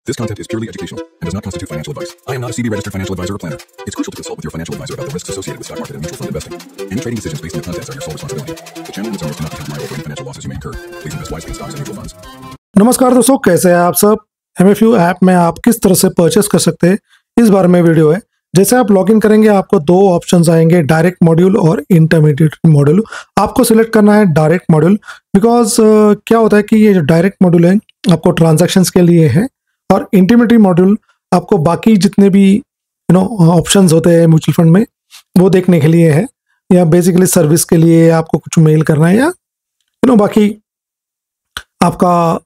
This content is purely educational and does not constitute financial advice. I am not a CB registered financial advisor or planner. It's crucial to consult with your financial advisor about the risks associated with stock market and mutual fund investing. Any trading decisions based on the contents are your sole responsibility. The channel and its owners do not become liable for any financial losses you may incur. Please invest wisely in stocks and mutual funds. नमस्कार दोस्तों, कैसे हैं आप सब। MFU app में आप किस तरह से परचेस कर सकते हैं इस बारे में वीडियो है। जैसे आप लॉगिन करेंगे आपको दो ऑप्शंस आएंगे, डायरेक्ट मॉड्यूल और इंटरमीडिएट मॉड्यूल। आपको सिलेक्ट करना है डायरेक्ट मॉड्यूल बिकॉज क्या होता है कि ये जो डायरेक्ट मॉड्यूल है आपको ट्रांजैक्शंस के लिए है और इंटरमीडिएट मॉड्यूल आपको बाकी जितने भी ऑप्शंस होते हैं म्यूचुअल फंड में वो देखने के लिए है, या बेसिकली सर्विस के लिए आपको कुछ मेल करना है, या बाकी आपका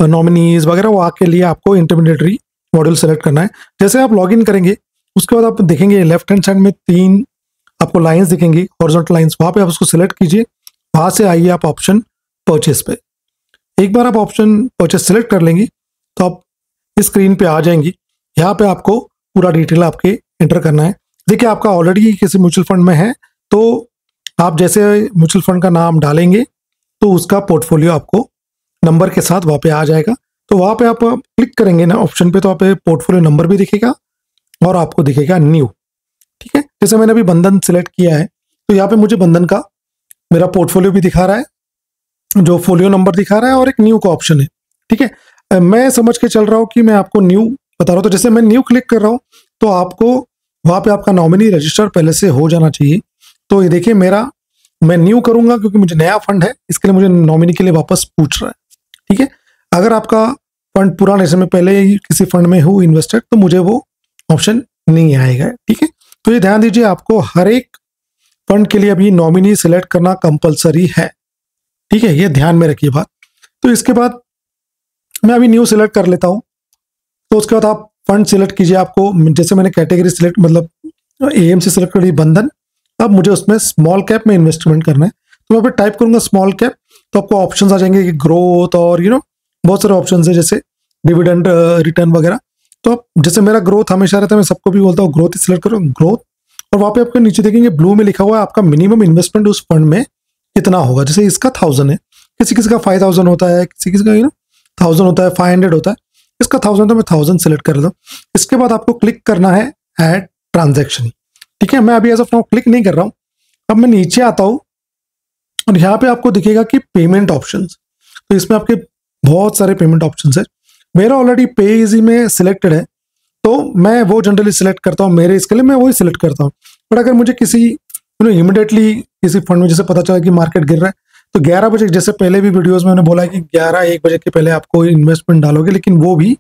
नॉमिनीज वगैरह वो के लिए आपको इंटरमीडिएटरी मॉड्यूल सेलेक्ट करना है। जैसे आप लॉगिन करेंगे उसके बाद आप देखेंगे लेफ्ट हैंड साइड में तीन आपको लाइंस दिखेंगी, हॉरिजॉन्टल लाइंस, वहाँ पे आप उसको सिलेक्ट कीजिए। वहाँ से आइए आप ऑप्शन परचेस पे। एक बार आप ऑप्शन परचेस सेलेक्ट कर लेंगे तो आप इस स्क्रीन पे आ जाएंगी। यहाँ पे आपको पूरा डिटेल आपके एंटर करना है। देखिए आपका ऑलरेडी किसी म्यूचुअल फंड में है तो आप जैसे म्यूचुअल फंड का नाम डालेंगे तो उसका पोर्टफोलियो आपको नंबर के साथ वहाँ पे आ जाएगा। तो वहाँ पे आप क्लिक करेंगे ना ऑप्शन पे तो आप पोर्टफोलियो नंबर भी दिखेगा और आपको दिखेगा न्यू। ठीक है, जैसे मैंने अभी बंधन सिलेक्ट किया है तो यहाँ पे मुझे बंधन का मेरा पोर्टफोलियो भी दिखा रहा है, जो फोलियो नंबर दिखा रहा है और एक न्यू का ऑप्शन है। ठीक है, मैं समझ के चल रहा हूँ कि मैं आपको न्यू बता रहा हूँ। तो जैसे मैं न्यू क्लिक कर रहा हूँ तो आपको वहाँ पे आपका नॉमिनी रजिस्टर पहले से हो जाना चाहिए। तो ये देखिए मैं न्यू करूंगा क्योंकि मुझे नया फंड है, इसके लिए मुझे नॉमिनी के लिए वापस पूछ रहा है। ठीक है, अगर आपका फंड पुराने समय पहले ही किसी फंड में हो इन्वेस्टेड तो मुझे वो ऑप्शन नहीं आएगा। ठीक है, तो ये ध्यान दीजिए आपको हर एक फंड के लिए अभी नॉमिनी सिलेक्ट करना कंपलसरी है। ठीक है, ये ध्यान में रखिए बात। तो इसके बाद मैं अभी न्यू सिलेक्ट कर लेता हूँ। तो उसके बाद आप फंड सिलेक्ट कीजिए। आपको जैसे मैंने कैटेगरी सिलेक्ट मतलब AMC सिलेक्ट कर ली बंधन, अब मुझे उसमें स्मॉल कैप में इन्वेस्टमेंट करना है। तो मैं पे टाइप करूंगा स्मॉल कैप तो आपको ऑप्शंस आ जाएंगे कि ग्रोथ और बहुत सारे ऑप्शंस है जैसे डिविडेंड रिटर्न वगैरह। तो आप जैसे मेरा ग्रोथ हमेशा रहता है, मैं सबको भी बोलता हूँ ग्रोथ ही सिलेक्ट करो, ग्रोथ। और वहाँ पे आपको नीचे देखेंगे ब्लू में लिखा हुआ है आपका मिनिमम इन्वेस्टमेंट उस फंड में कितना होगा। जैसे इसका 1000 है, किसी किसी का 5000 होता है, किसी किसी का 1000 होता है, 500 होता है। इसका 1000 तो मैं 1000 सेलेक्ट कर लेता हूँ। इसके बाद आपको क्लिक करना है ऐड ट्रांजैक्शन। ठीक है, मैं अभी एज ऑफ नाउ क्लिक नहीं कर रहा हूँ। अब मैं नीचे आता हूँ और यहाँ पे आपको दिखेगा कि पेमेंट ऑप्शंस। तो इसमें आपके बहुत सारे पेमेंट ऑप्शंस है। मेरा ऑलरेडी पे इजी में सिलेक्टेड है तो मैं वो जनरली सिलेक्ट करता हूँ, मेरे इसके लिए मैं वही सिलेक्ट करता हूँ। बट अगर मुझे किसी इमिडिएटली किसी फंड में जैसे पता चला कि मार्केट गिर रहा है तो 11 बजे, जैसे पहले भी वीडियोस में मैंने बोला है कि 11-1 बजे के पहले आपको इन्वेस्टमेंट डालोगे, लेकिन वो भी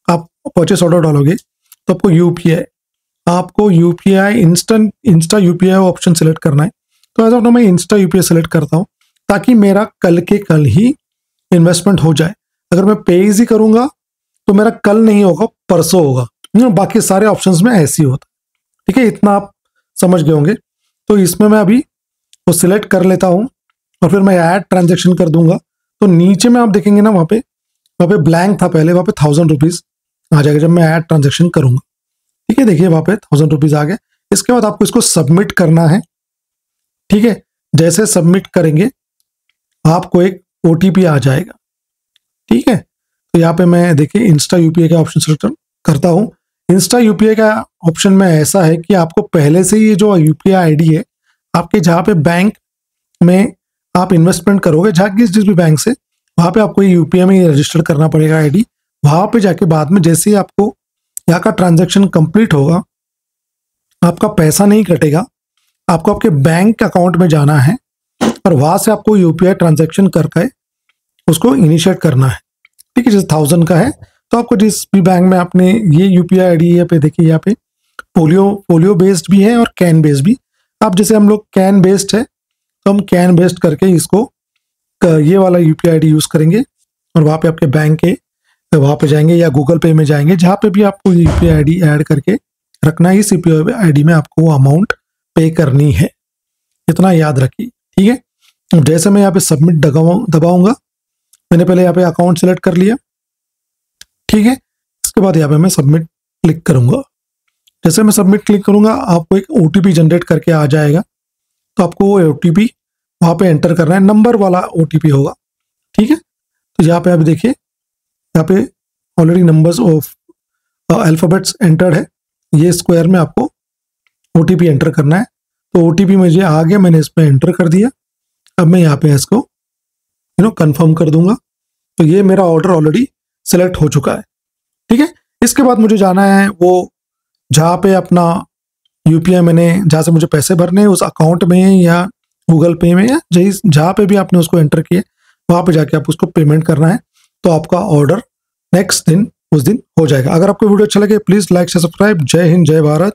आप परचेस ऑर्डर डालोगे तो आपको UPI Insta UPI option select करना है। तो एज ऑफ नाउ मैं इंस्टा यूपीआई सेलेक्ट करता हूँ ताकि मेरा कल के कल ही इन्वेस्टमेंट हो जाए। अगर मैं पे इजी करूंगा तो मेरा कल नहीं होगा, परसों होगा। बाकी सारे ऑप्शंस में ऐसे ही होता है। ठीक है, इतना आप समझ गए होंगे। तो इसमें मैं अभी वो सिलेक्ट कर लेता हूँ और फिर मैं ऐड ट्रांजेक्शन कर दूंगा। तो नीचे में आप देखेंगे ना वहाँ पे ब्लैंक था पहले, वहाँ पे 1000 रुपीज आ जाएगा जब मैं ऐड ट्रांजेक्शन करूंगा। ठीक है, देखिए वहाँ पे 1000 रुपीज आ गए। इसके बाद आपको इसको सबमिट करना है। ठीक है, जैसे सबमिट करेंगे आपको एक OTP आ जाएगा। ठीक है, तो यहाँ पे मैं देखिए इंस्टा यूपीआई का ऑप्शन सेलेक्ट करता हूँ। इंस्टा यूपीआई का ऑप्शन में ऐसा है कि आपको पहले से ये जो यूपीआई ID है आपके जहाँ पे बैंक में आप इन्वेस्टमेंट करोगे, जहाँ जिस भी बैंक से, वहाँ पे आपको यूपीआई में रजिस्टर करना पड़ेगा ID। वहाँ पे जाके बाद में जैसे ही आपको यहाँ का ट्रांजैक्शन कंप्लीट होगा आपका पैसा नहीं कटेगा, आपको आपके बैंक अकाउंट में जाना है और वहाँ से आपको यूपीआई ट्रांजैक्शन करके उसको इनिशिएट करना है। ठीक है, जैसे 1000 का है तो आपको जिस भी बैंक में आपने ये यूपीआई ID यहाँ पे देखिए, यहाँ पे पोलियो बेस्ड भी है और कैन बेस्ड भी। अब जैसे हम लोग कैन बेस्ड है तो हम कैन बेस्ड करके इसको ये वाला यूपीआई ID यूज करेंगे और वहाँ पे आपके बैंक के वहाँ पे जाएंगे या गूगल पे में जाएंगे, जहाँ पे भी आपको यूपीआई ID ऐड करके रखना है। इस यूपीआई ID में आपको अमाउंट पे करनी है, इतना याद रखिए। ठीक है, जैसे मैं यहाँ पे सबमिट दबाऊंगा, मैंने पहले यहाँ पे अकाउंट सेलेक्ट कर लिया। ठीक है, इसके बाद यहाँ पे मैं सबमिट क्लिक करूंगा। जैसे मैं सबमिट क्लिक करूंगा आपको एक OTP जनरेट करके आ जाएगा। तो आपको वो OTP वहाँ पे एंटर करना है, नंबर वाला OTP होगा। ठीक है, तो यहाँ पे आप देखिए यहाँ पे already numbers of alphabets entered है, ये स्क्वायर में आपको OTP एंटर करना है। तो OTP मुझे आ गया, मैंने इस पर एंटर कर दिया। अब मैं यहाँ पे इसको कंफर्म कर दूंगा। तो ये मेरा ऑर्डर ऑलरेडी सेलेक्ट हो चुका है। ठीक है, इसके बाद मुझे जाना है वो जहाँ पे अपना UPI मैंने जहाँ से मुझे पैसे भरने हैं उस अकाउंट में या गूगल पे में या जहाँ पे भी आपने उसको एंटर किया वहाँ पे जाके आप उसको पेमेंट करना है। तो आपका ऑर्डर नेक्स्ट दिन उस दिन हो जाएगा। अगर आपको वीडियो अच्छा लगे प्लीज़ लाइक से सब्सक्राइब। जय हिंद, जय भारत।